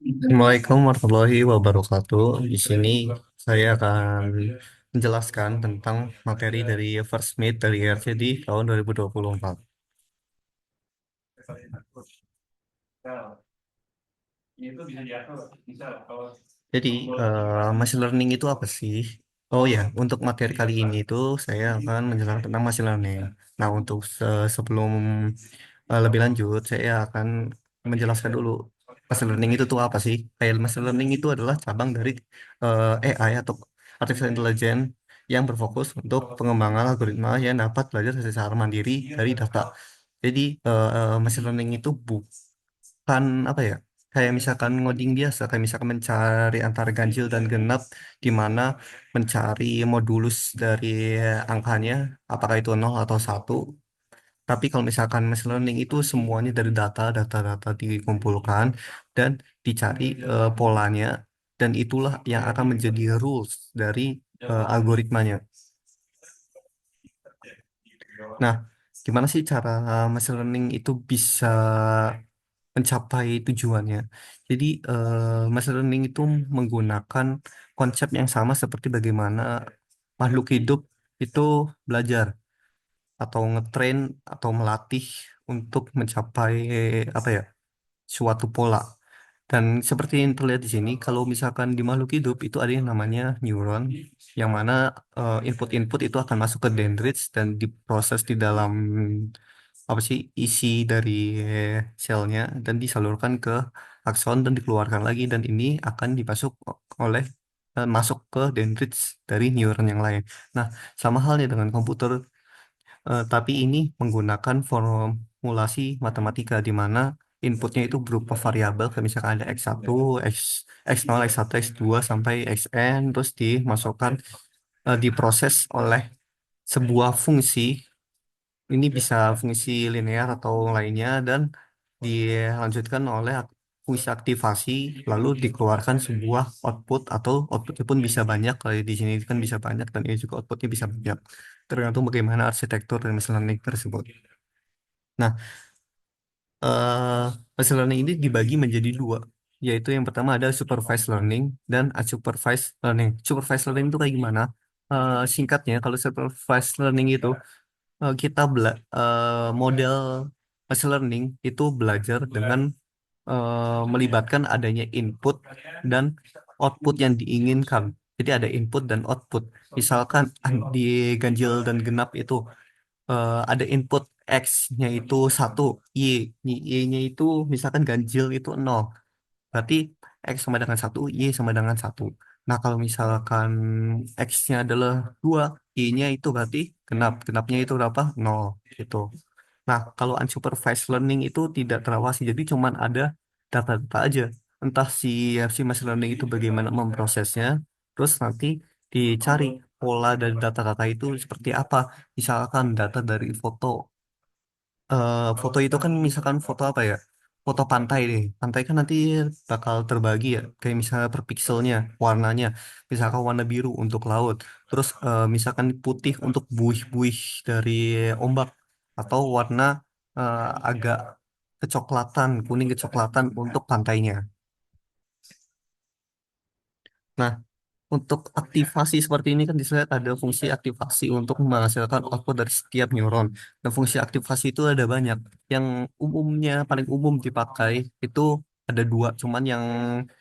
Assalamualaikum warahmatullahi wabarakatuh. Di sini saya akan menjelaskan tentang materi dari First Meet dari RCD tahun 2024. Jadi, machine learning itu apa sih? Oh ya, untuk materi kali ini itu saya akan menjelaskan tentang machine learning. Nah, untuk sebelum lebih lanjut, saya akan menjelaskan dulu machine learning itu tuh apa sih? Kayak machine learning itu adalah cabang dari AI atau artificial intelligence yang berfokus untuk pengembangan algoritma yang dapat belajar secara mandiri dari data. Jadi, machine learning itu bukan apa ya? Kayak misalkan ngoding biasa, kayak misalkan mencari antara ganjil dan genap, di mana mencari modulus dari angkanya, apakah itu nol atau satu. Tapi kalau misalkan machine learning itu semuanya dari data dikumpulkan dan dicari polanya, dan itulah yang akan menjadi rules dari algoritmanya. Nah, gimana sih cara machine learning itu bisa mencapai tujuannya? Jadi, machine learning itu menggunakan konsep yang sama seperti bagaimana makhluk hidup itu belajar atau ngetrain atau melatih untuk mencapai apa ya, suatu pola. Dan seperti yang terlihat di sini, kalau misalkan di makhluk hidup itu ada yang namanya neuron, yang mana input-input itu akan masuk ke dendrites dan diproses di dalam apa sih isi dari selnya dan disalurkan ke akson dan dikeluarkan lagi, dan ini akan dipasuk oleh masuk ke dendrites dari neuron yang lain. Nah, sama halnya dengan komputer. Tapi ini menggunakan formulasi matematika di mana inputnya itu berupa variabel, kayak misalkan ada x1, x, x0, x1, x2 sampai xn, terus dimasukkan, diproses oleh sebuah fungsi. Ini bisa fungsi linear atau lainnya, dan dilanjutkan oleh fungsi aktivasi, lalu dikeluarkan sebuah output, atau outputnya pun bisa banyak. Kalau di sini kan bisa banyak, dan ini juga outputnya bisa banyak. Tergantung bagaimana arsitektur dan machine learning tersebut. Nah, eh machine learning ini dibagi menjadi dua, yaitu yang pertama ada supervised learning dan unsupervised learning. Supervised learning itu kayak gimana? Singkatnya, kalau supervised learning itu model machine learning itu belajar dengan melibatkan adanya input dan output yang diinginkan. Jadi ada input dan output. Misalkan di ganjil dan genap itu ada input X-nya itu satu, Y, Y-nya itu misalkan ganjil itu nol. Berarti X sama dengan satu, Y sama dengan satu. Nah, kalau misalkan X-nya adalah 2, Y-nya itu berarti genap. Genapnya itu berapa? Nol gitu. Nah, kalau unsupervised learning itu tidak terawasi, jadi cuman ada data-data aja. Entah si machine learning itu bagaimana memprosesnya, terus nanti dicari pola dari data-data itu seperti apa. Misalkan data dari foto. Foto itu kan misalkan foto apa ya? Foto pantai deh. Pantai kan nanti bakal terbagi ya, kayak misalnya per pikselnya, warnanya. Misalkan warna biru untuk laut. Terus misalkan putih untuk buih-buih dari ombak. Atau warna agak kecoklatan, kuning kecoklatan untuk pantainya. Nah, untuk aktivasi seperti ini kan dilihat ada fungsi aktivasi untuk menghasilkan output dari setiap neuron. Dan fungsi aktivasi itu ada banyak. Yang paling umum dipakai itu ada dua. Cuman yang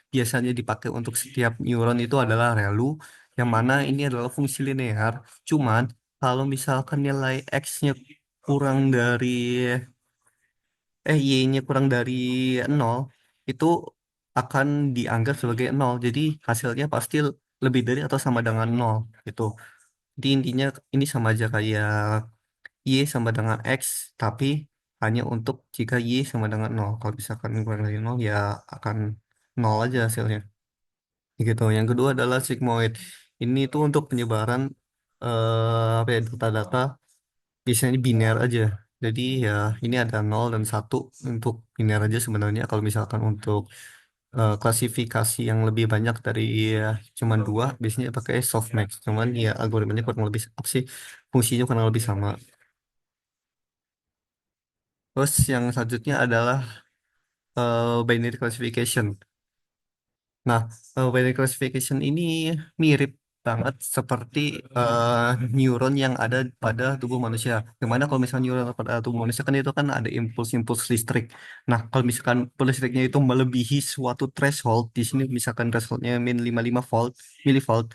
biasanya dipakai untuk setiap neuron itu adalah ReLU, yang mana ini adalah fungsi linear. Cuman kalau misalkan nilai X-nya kurang dari Y-nya kurang dari nol, itu akan dianggap sebagai nol. Jadi hasilnya pasti lebih dari atau sama dengan nol gitu. Jadi intinya ini sama aja kayak Y sama dengan X, tapi hanya untuk jika Y sama dengan nol. Kalau misalkan kurang dari nol, ya akan nol aja hasilnya. Gitu. Yang kedua adalah sigmoid. Ini tuh untuk penyebaran apa ya, data-data biasanya biner aja. Jadi ya ini ada nol dan satu untuk biner aja sebenarnya. Kalau misalkan untuk klasifikasi yang lebih banyak dari cuman dua, biasanya pakai softmax. Cuman ya algoritmanya kurang lebih apa sih, fungsinya kurang lebih sama. Terus yang selanjutnya adalah binary classification. Nah, binary classification ini mirip banget seperti eh, neuron yang ada pada tubuh manusia. Gimana kalau misalnya neuron pada tubuh manusia kan itu kan ada impuls-impuls listrik. Nah, kalau misalkan impuls listriknya itu melebihi suatu threshold, di sini misalkan thresholdnya min 55 volt, milivolt,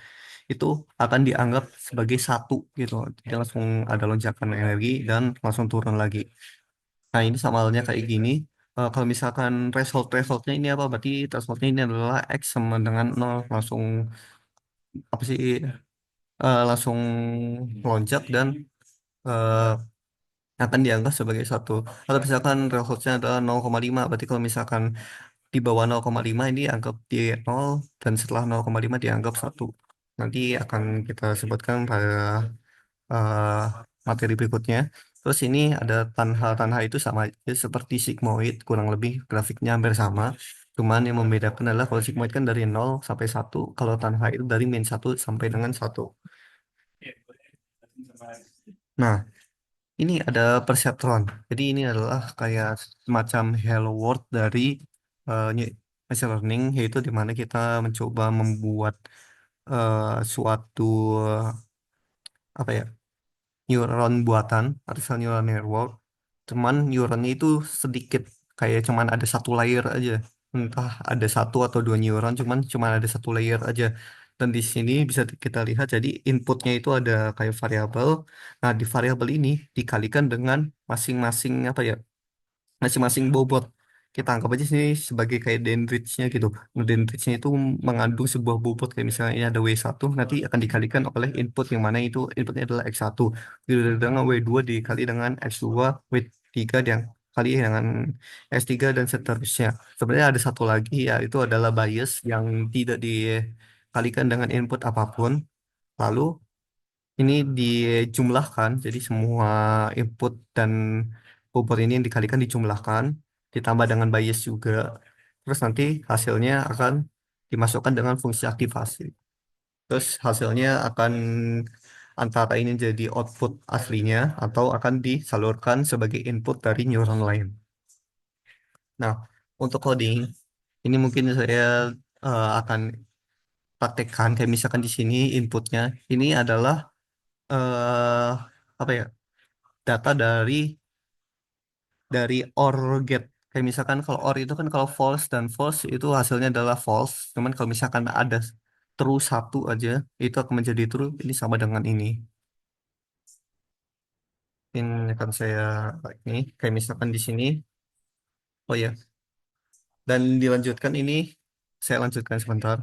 itu akan dianggap sebagai satu gitu. Jadi langsung ada lonjakan energi dan langsung turun lagi. Nah, ini sama halnya kayak gini. Kalau misalkan thresholdnya ini apa? Berarti thresholdnya ini adalah X sama dengan nol. Langsung apa sih? Langsung lonjak dan eh, akan dianggap sebagai satu. Kalau misalkan thresholdnya adalah 0,5, berarti kalau misalkan di bawah 0,5 ini anggap di nol dan setelah 0,5 dianggap satu. Nanti akan kita sebutkan pada eh, materi berikutnya. Terus ini ada tanha itu sama aja seperti sigmoid, kurang lebih grafiknya hampir sama. Cuman yang membedakan adalah kalau sigmoid kan dari 0 sampai 1, kalau tanha itu dari -1 sampai dengan 1. Nah, ini ada perceptron. Jadi ini adalah kayak semacam hello world dari machine learning, yaitu di mana kita mencoba membuat suatu apa ya neuron buatan, artificial neural network. Cuman neuronnya itu sedikit, kayak cuman ada satu layer aja. Entah ada satu atau dua neuron, cuman ada satu layer aja. Dan di sini bisa kita lihat, jadi inputnya itu ada kayak variabel. Nah, di variabel ini dikalikan dengan masing-masing apa ya, masing-masing bobot. Kita anggap aja sini sebagai kayak dendritsnya gitu. Nah, dendritsnya itu mengandung sebuah bobot, kayak misalnya ini ada W1, nanti akan dikalikan oleh input yang mana itu inputnya adalah X1. Gitu, dengan W2 dikali dengan X2, W3 yang kali dengan S3 dan seterusnya. Sebenarnya ada satu lagi, ya itu adalah bias yang tidak dikalikan dengan input apapun. Lalu ini dijumlahkan, jadi semua input dan bobot ini yang dikalikan dijumlahkan, ditambah dengan bias juga. Terus nanti hasilnya akan dimasukkan dengan fungsi aktivasi. Terus hasilnya akan antara ini jadi output aslinya atau akan disalurkan sebagai input dari neuron lain. Nah, untuk coding, ini mungkin saya akan praktekkan kayak misalkan di sini inputnya ini adalah eh apa ya, data dari OR get. Kayak misalkan kalau OR itu kan kalau false dan false itu hasilnya adalah false. Cuman kalau misalkan ada true satu aja itu akan menjadi true. Ini sama dengan ini. Ini akan saya ini kayak misalkan di sini. Oh ya, dan dilanjutkan ini saya lanjutkan sebentar.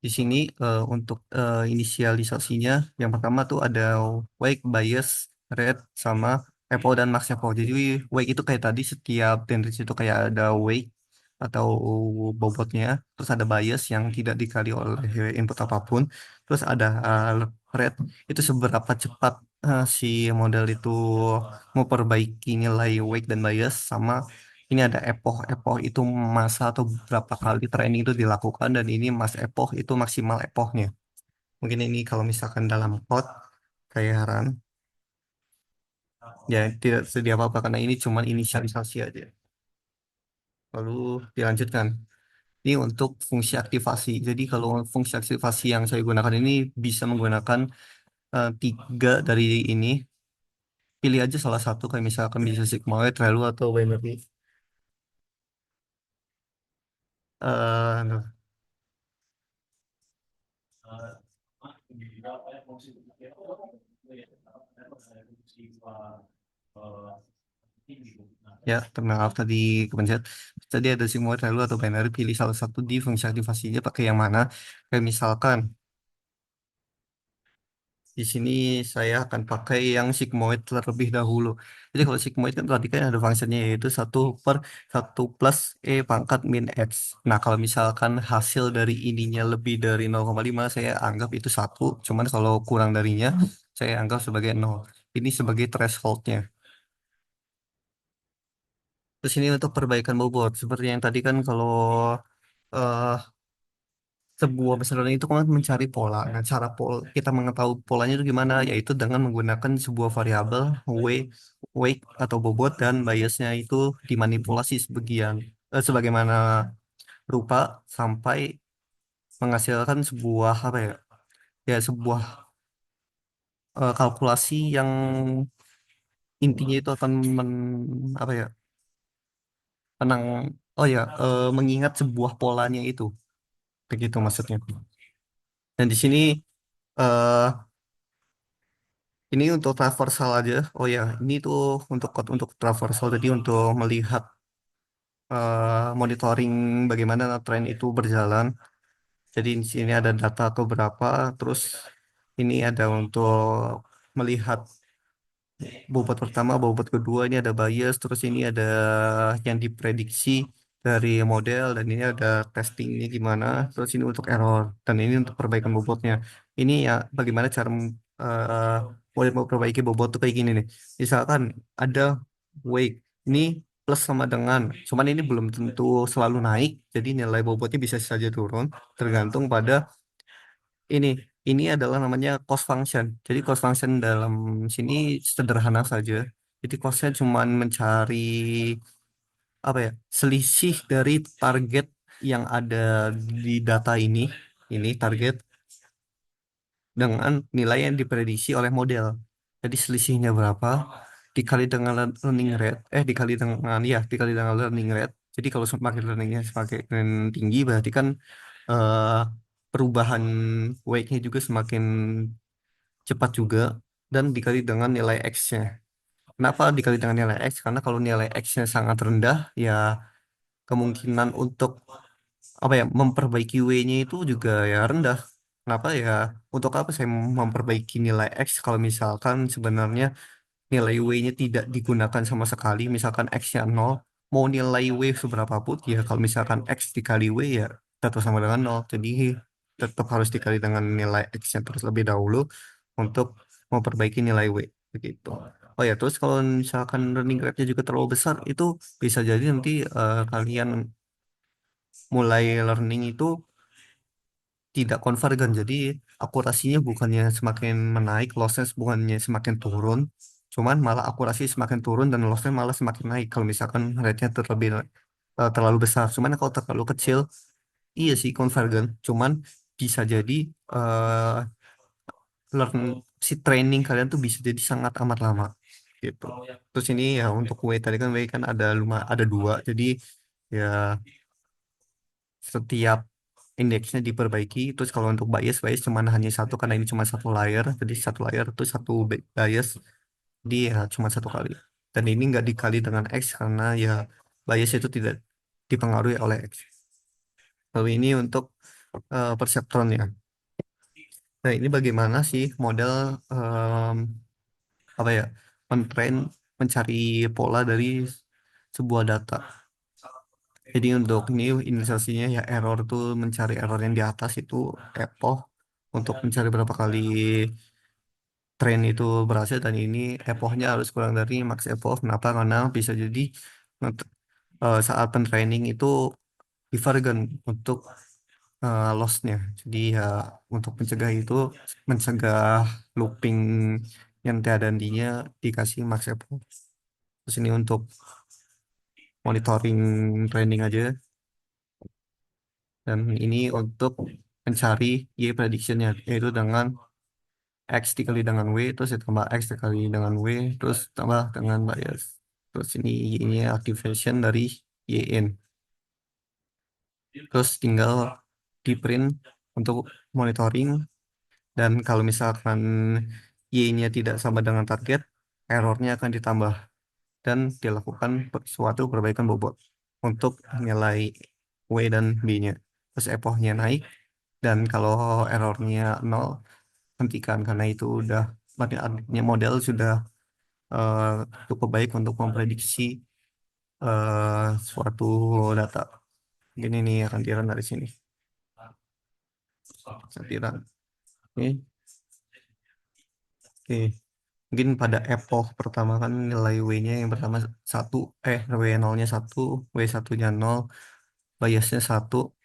Di sini untuk inisialisasinya, yang pertama tuh ada wake, bias, red, sama epo dan max epo. Jadi wake itu kayak tadi setiap dendrit itu kayak ada wake atau bobotnya, terus ada bias yang tidak dikali oleh input apapun, terus ada red itu seberapa cepat si model itu memperbaiki nilai wake dan bias, sama ini ada epoch. Epoch itu masa atau berapa kali training itu dilakukan, dan ini mas epoch itu maksimal epochnya. Mungkin ini kalau misalkan dalam code kayak run, ya tidak sedia apa-apa karena ini cuma inisialisasi aja. Lalu dilanjutkan. Ini untuk fungsi aktivasi. Jadi kalau fungsi aktivasi yang saya gunakan ini bisa menggunakan tiga dari ini. Pilih aja salah satu, kayak misalkan bisa sigmoid, relu, atau binary. Nah, ya, maaf tadi kepencet. Tadi ada sigmoid, relu, atau binary. Pilih salah satu di fungsi aktivasinya pakai yang mana. Kayak misalkan di sini saya akan pakai yang sigmoid terlebih dahulu. Jadi kalau sigmoid kan tadi kan ada fungsinya, yaitu 1/1 plus E pangkat min X. Nah, kalau misalkan hasil dari ininya lebih dari 0,5 saya anggap itu satu. Cuman kalau kurang darinya saya anggap sebagai nol. Ini sebagai thresholdnya. Terus ini untuk perbaikan bobot. Seperti yang tadi kan kalau eh, sebuah machine learning itu kan mencari pola. Nah, cara kita mengetahui polanya itu gimana? Yaitu dengan menggunakan sebuah variabel weight, weight atau bobot, dan biasnya itu dimanipulasi sebagian. sebagaimana rupa sampai menghasilkan sebuah apa ya, ya sebuah kalkulasi yang intinya itu akan apa ya, menang, oh ya, mengingat sebuah polanya itu, begitu maksudnya. Dan di sini eh ini untuk traversal aja. Oh ya, ini tuh untuk untuk traversal tadi untuk melihat monitoring bagaimana tren itu berjalan. Jadi di sini ada data ke berapa, terus ini ada untuk melihat bobot pertama, bobot kedua, ini ada bias, terus ini ada yang diprediksi dari model, dan ini ada testingnya gimana, terus ini untuk error, dan ini untuk perbaikan bobotnya. Ini ya bagaimana cara eh, mulai memperbaiki bobot tuh kayak gini nih. Misalkan ada weight, ini plus sama dengan, cuman ini belum tentu selalu naik, jadi nilai bobotnya bisa saja turun, tergantung pada ini. Ini adalah namanya cost function. Jadi cost function dalam sini sederhana saja. Jadi costnya cuma mencari apa ya, selisih dari target yang ada di data ini target dengan nilai yang diprediksi oleh model. Jadi selisihnya berapa dikali dengan learning rate, dikali dengan, ya dikali dengan learning rate. Jadi kalau semakin learningnya semakin tinggi, berarti kan eh, perubahan weight-nya juga semakin cepat juga, dan dikali dengan nilai X-nya. Kenapa dikali dengan nilai X? Karena kalau nilai X-nya sangat rendah, ya kemungkinan untuk apa ya, memperbaiki W-nya itu juga ya rendah. Kenapa ya? Untuk apa saya memperbaiki nilai X kalau misalkan sebenarnya nilai W-nya tidak digunakan sama sekali, misalkan X-nya 0, mau nilai W seberapa pun, ya kalau misalkan X dikali W ya tetap sama dengan 0. Jadi tetap harus dikali dengan nilai X-nya terlebih dahulu untuk memperbaiki nilai W. Begitu. Oh ya, terus kalau misalkan learning rate-nya juga terlalu besar, itu bisa jadi nanti kalian mulai learning itu tidak konvergen. Jadi akurasinya bukannya semakin menaik, lossnya bukannya semakin turun, cuman malah akurasi semakin turun dan lossnya malah semakin naik kalau misalkan rate-nya terlalu besar. Cuman kalau terlalu kecil, iya sih konvergen. Cuman bisa jadi eh learn si training kalian tuh bisa jadi sangat amat lama gitu. Terus ini ya untuk W tadi kan, W kan ada dua, jadi ya setiap indeksnya diperbaiki. Terus kalau untuk bias cuma hanya satu, karena ini cuma satu layer, jadi satu layer itu satu bias, dia cuma satu kali, dan ini nggak dikali dengan X karena ya bias itu tidak dipengaruhi oleh X. Lalu ini untuk perseptron ya. Nah, ini bagaimana sih model em, apa ya, mentrain, mencari pola dari sebuah data. Jadi untuk ini inisiasinya ya error tuh, mencari error yang di atas itu epoch, untuk mencari berapa kali tren itu berhasil, dan ini epochnya harus kurang dari max epoch. Kenapa? Karena bisa jadi saat pentraining itu divergen untuk lossnya. Jadi ya untuk mencegah itu, mencegah looping yang tiada hentinya, dikasih max epoch. Terus ini untuk monitoring training aja, dan ini untuk mencari Y prediction-nya, yaitu dengan X dikali dengan W, terus ditambah X dikali dengan W, terus tambah dengan bias. Terus ini activation dari YN. Terus tinggal di print untuk monitoring, dan kalau misalkan Y-nya tidak sama dengan target, errornya akan ditambah dan dilakukan suatu perbaikan bobot untuk nilai W dan B-nya. Terus epochnya naik, dan kalau errornya 0, hentikan, karena itu udah artinya model sudah eh, cukup baik untuk memprediksi suatu data. Ini nih akan dirun dari sini. Saya dirun. Oke, oke. Mungkin pada epoch pertama kan nilai W-nya yang pertama satu, W0-nya satu, W1-nya 0, biasnya satu,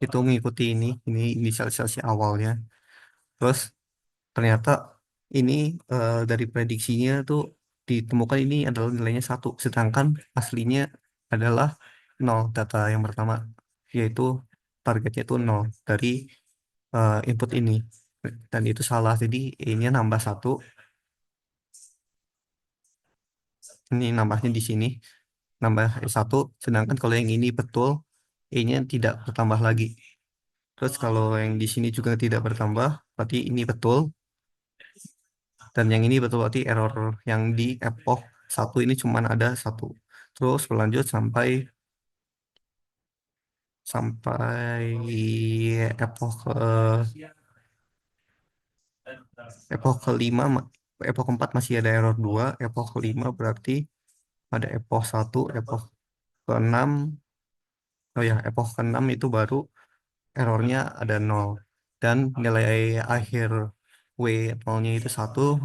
itu mengikuti ini inisialisasi awalnya. Terus ternyata ini dari prediksinya tuh ditemukan ini adalah nilainya satu, sedangkan aslinya adalah nol data yang pertama, yaitu targetnya itu nol dari input ini. Dan itu salah, jadi E-nya nambah satu, ini nambahnya di sini, nambah satu, sedangkan kalau yang ini betul, E-nya tidak bertambah lagi. Terus kalau yang di sini juga tidak bertambah, berarti ini betul, dan yang ini betul berarti error yang di epoch satu ini cuma ada satu. Terus berlanjut sampai sampai epoch epoch kelima, epoch keempat masih ada error dua, epoch kelima berarti ada epoch satu, epoch keenam, oh ya, epoch keenam itu baru errornya ada nol, dan nilai akhir W nolnya itu satu,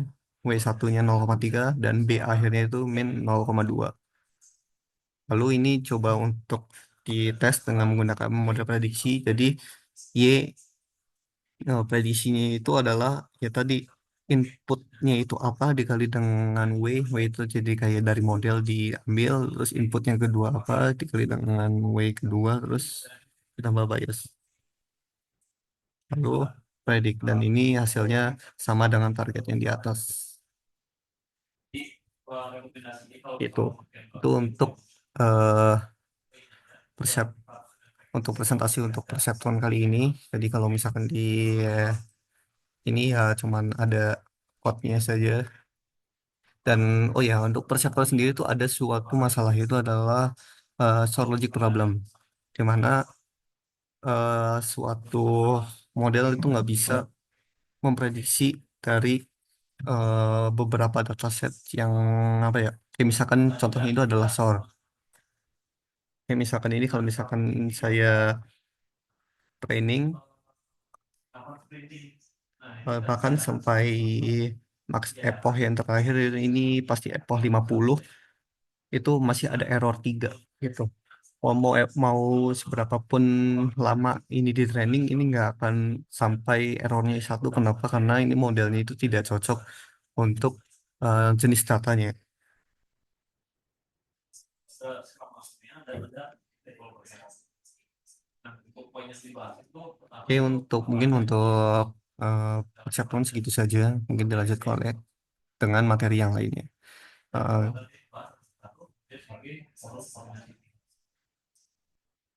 W satunya 0,3, dan B akhirnya itu min 0,2. Lalu ini coba untuk dites dengan menggunakan model prediksi. Jadi Y, prediksinya itu adalah ya tadi, inputnya itu apa dikali dengan W itu jadi kayak dari model diambil, terus input yang kedua apa dikali dengan W kedua, terus ditambah bias. Lalu predik, dan ini hasilnya sama dengan target yang di atas. Itu untuk eh persep untuk presentasi untuk perseptron kali ini. Jadi kalau misalkan di eh, ini ya cuman ada code-nya saja. Dan oh ya, untuk perseptron sendiri itu ada suatu masalah, itu adalah short logic problem, di mana suatu model itu nggak bisa memprediksi dari beberapa dataset yang apa ya, kayak misalkan contohnya itu adalah SOR. Kayak misalkan ini, kalau misalkan saya training bahkan sampai max epoch yang terakhir ini pasti epoch 50, itu masih ada error 3 gitu. Mau seberapa pun lama ini di training, ini nggak akan sampai errornya satu. Kenapa? Karena ini modelnya itu tidak cocok untuk jenis datanya. Oke, untuk mungkin untuk uh, percakapan segitu saja. Mungkin dilanjutkan oleh dengan materi yang lainnya. Eh,